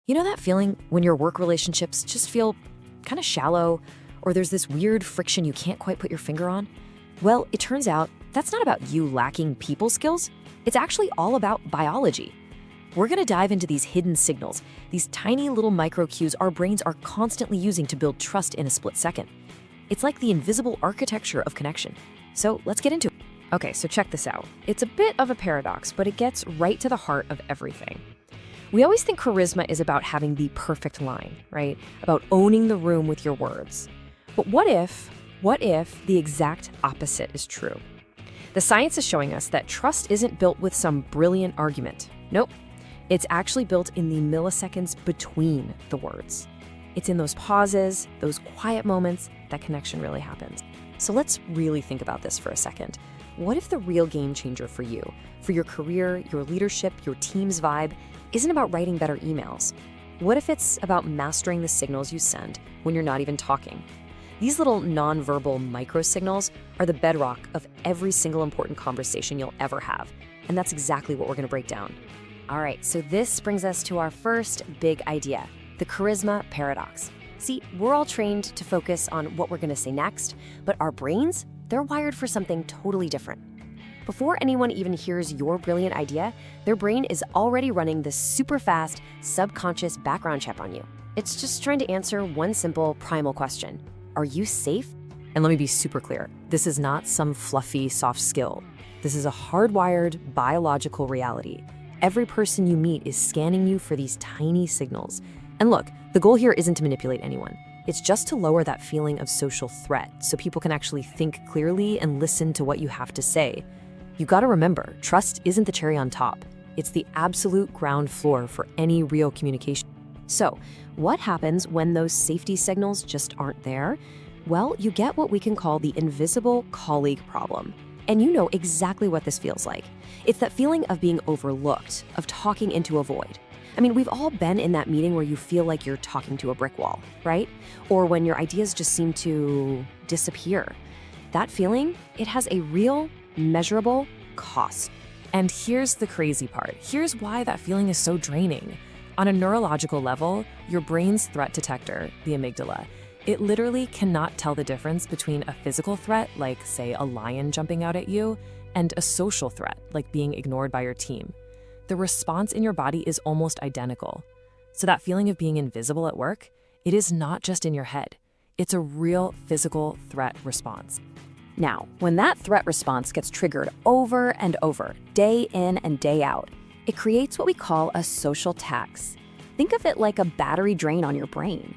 You know that feeling when your work relationships just feel kind of shallow, or there's this weird friction you can't quite put your finger on? Well, it turns out that's not about you lacking people skills. It's actually all about biology. We're going to dive into these hidden signals, these tiny little micro cues our brains are constantly using to build trust in a split second. It's like the invisible architecture of connection. So let's get into it. Okay, so check this out. It's a bit of a paradox, but it gets right to the heart of everything. We always think charisma is about having the perfect line, right? About owning the room with your words. But what if the exact opposite is true? The science is showing us that trust isn't built with some brilliant argument. Nope. It's actually built in the milliseconds between the words. It's in those pauses, those quiet moments, that connection really happens. So let's really think about this for a second. What if the real game changer for you, for your career, your leadership, your team's vibe, isn't about writing better emails? What if it's about mastering the signals you send when you're not even talking? These little nonverbal microsignals are the bedrock of every single important conversation you'll ever have. And that's exactly what we're going to break down. All right, so this brings us to our first big idea, the charisma paradox. See, we're all trained to focus on what we're going to say next, but our brains, they're wired for something totally different. Before anyone even hears your brilliant idea, their brain is already running this super fast, subconscious background check on you. It's just trying to answer one simple, primal question. Are you safe? And let me be super clear. This is not some fluffy, soft skill. This is a hardwired, biological reality. Every person you meet is scanning you for these tiny signals. And look, the goal here isn't to manipulate anyone. It's just to lower that feeling of social threat so people can actually think clearly and listen to what you have to say. You gotta remember, trust isn't the cherry on top. It's the absolute ground floor for any real communication. So, what happens when those safety signals just aren't there? Well, you get what we can call the invisible colleague problem. And you know exactly what this feels like. It's that feeling of being overlooked, of talking into a void. I mean, we've all been in that meeting where you feel like you're talking to a brick wall, right? Or when your ideas just seem to disappear. That feeling, it has a real, measurable cost. And here's the crazy part. Here's why that feeling is so draining. On a neurological level, your brain's threat detector, the amygdala, it literally cannot tell the difference between a physical threat, like, say, a lion jumping out at you, and a social threat, like being ignored by your team. The response in your body is almost identical. So that feeling of being invisible at work, it is not just in your head. It's a real physical threat response. Now, when that threat response gets triggered over and over, day in and day out, it creates what we call a social tax. Think of it like a battery drain on your brain.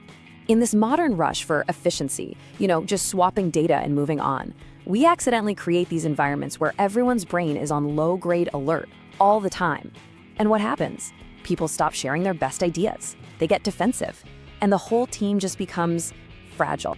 In this modern rush for efficiency, just swapping data and moving on, we accidentally create these environments where everyone's brain is on low-grade alert all the time. And what happens? People stop sharing their best ideas. They get defensive, and the whole team just becomes fragile.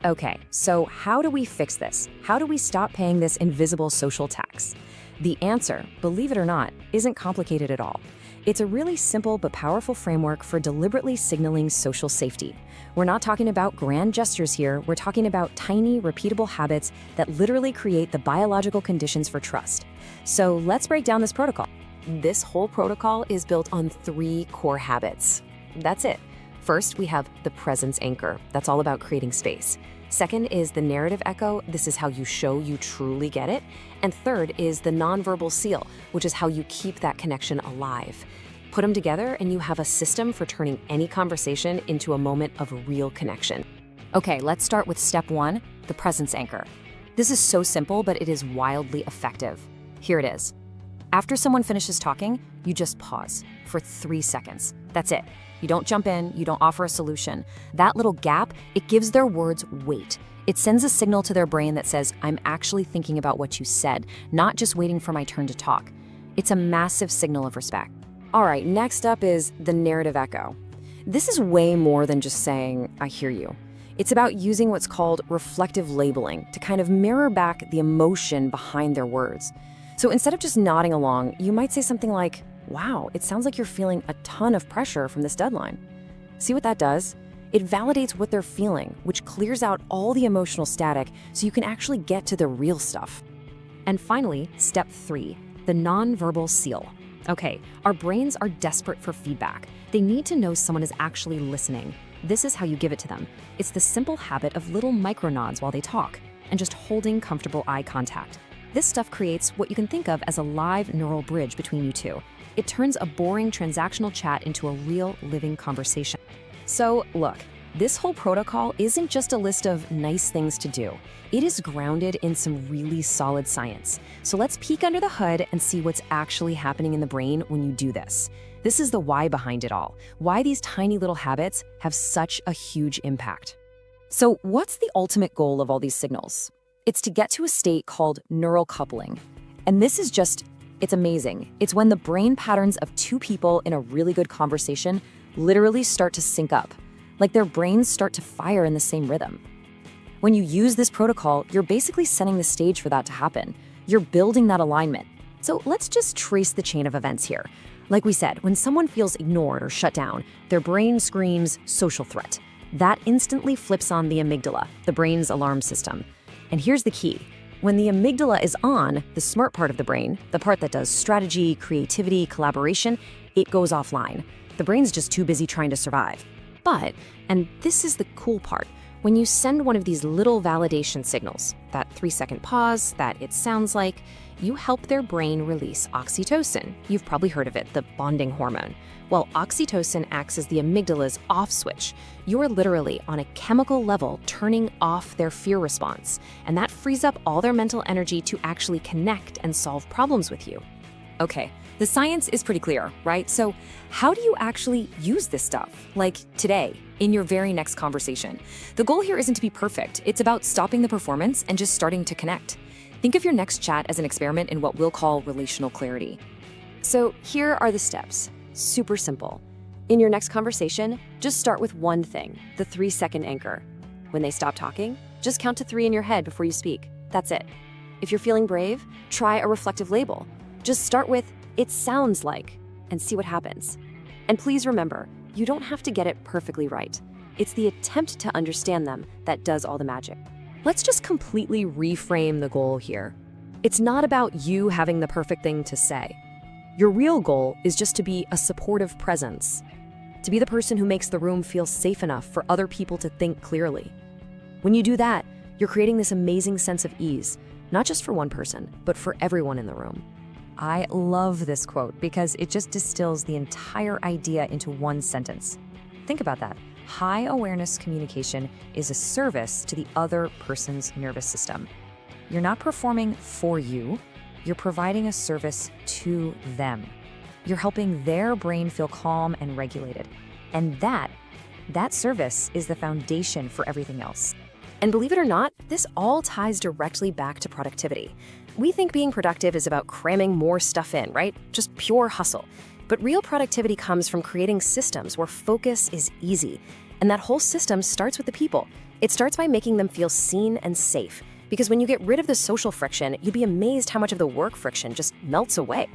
Okay, so how do we fix this? How do we stop paying this invisible social tax? The answer, believe it or not, isn't complicated at all. It's a really simple but powerful framework for deliberately signaling social safety. We're not talking about grand gestures here, we're talking about tiny, repeatable habits that literally create the biological conditions for trust. So let's break down this protocol. This whole protocol is built on 3 core habits. That's it. First, we have the presence anchor. That's all about creating space. Second is the narrative echo. This is how you show you truly get it. And third is the nonverbal seal, which is how you keep that connection alive. Put them together and you have a system for turning any conversation into a moment of real connection. Okay, let's start with step 1, the presence anchor. This is so simple, but it is wildly effective. Here it is. After someone finishes talking, you just pause for 3 seconds. That's it. You don't jump in, you don't offer a solution. That little gap, it gives their words weight. It sends a signal to their brain that says, I'm actually thinking about what you said, not just waiting for my turn to talk. It's a massive signal of respect. All right, next up is the narrative echo. This is way more than just saying, I hear you. It's about using what's called reflective labeling to kind of mirror back the emotion behind their words. So instead of just nodding along, you might say something like, wow, it sounds like you're feeling a ton of pressure from this deadline. See what that does? It validates what they're feeling, which clears out all the emotional static so you can actually get to the real stuff. And finally, step 3, the nonverbal seal. Okay, our brains are desperate for feedback. They need to know someone is actually listening. This is how you give it to them. It's the simple habit of little micronods while they talk, and just holding comfortable eye contact. This stuff creates what you can think of as a live neural bridge between you two. It turns a boring transactional chat into a real, living conversation. So, look, this whole protocol isn't just a list of nice things to do. It is grounded in some really solid science. So let's peek under the hood and see what's actually happening in the brain when you do this. This is the why behind it all, why these tiny little habits have such a huge impact. So what's the ultimate goal of all these signals? It's to get to a state called neural coupling. And this is it's amazing. It's when the brain patterns of two people in a really good conversation literally start to sync up, like their brains start to fire in the same rhythm. When you use this protocol, you're basically setting the stage for that to happen. You're building that alignment. So let's just trace the chain of events here. Like we said, when someone feels ignored or shut down, their brain screams social threat. That instantly flips on the amygdala, the brain's alarm system. And here's the key. When the amygdala is on, the smart part of the brain, the part that does strategy, creativity, collaboration, it goes offline. The brain's just too busy trying to survive. But, and this is the cool part, when you send one of these little validation signals, that 3-second pause, that it sounds like, you help their brain release oxytocin. You've probably heard of it, the bonding hormone. Well, oxytocin acts as the amygdala's off switch. You're literally, on a chemical level, turning off their fear response, and that frees up all their mental energy to actually connect and solve problems with you. Okay, the science is pretty clear, right? So how do you actually use this stuff? Like today, in your very next conversation. The goal here isn't to be perfect. It's about stopping the performance and just starting to connect. Think of your next chat as an experiment in what we'll call relational clarity. So here are the steps. Super simple. In your next conversation, just start with one thing, the 3-second anchor. When they stop talking, just count to 3 in your head before you speak. That's it. If you're feeling brave, try a reflective label. Just start with, "It sounds like," and see what happens. And please remember, you don't have to get it perfectly right. It's the attempt to understand them that does all the magic. Let's just completely reframe the goal here. It's not about you having the perfect thing to say. Your real goal is just to be a supportive presence, to be the person who makes the room feel safe enough for other people to think clearly. When you do that, you're creating this amazing sense of ease, not just for one person, but for everyone in the room. I love this quote because it just distills the entire idea into one sentence. Think about that. High awareness communication is a service to the other person's nervous system. You're not performing for you, you're providing a service to them. You're helping their brain feel calm and regulated. And that service is the foundation for everything else. And believe it or not, this all ties directly back to productivity. We think being productive is about cramming more stuff in, right? Just pure hustle. But real productivity comes from creating systems where focus is easy. And that whole system starts with the people. It starts by making them feel seen and safe. Because when you get rid of the social friction, you'd be amazed how much of the work friction just melts away.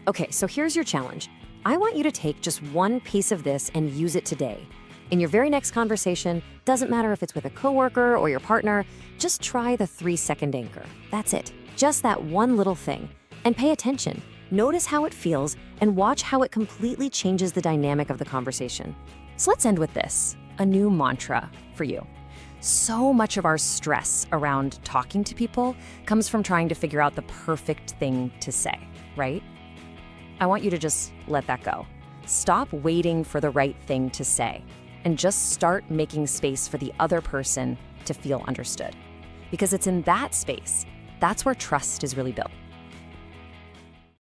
Okay, so here's your challenge. I want you to take just one piece of this and use it today. In your very next conversation, doesn't matter if it's with a coworker or your partner, just try the 3-second anchor. That's it. Just that one little thing. And pay attention. Notice how it feels and watch how it completely changes the dynamic of the conversation. So let's end with this, a new mantra for you. So much of our stress around talking to people comes from trying to figure out the perfect thing to say, right? I want you to just let that go. Stop waiting for the right thing to say and just start making space for the other person to feel understood. Because it's in that space, that's where trust is really built.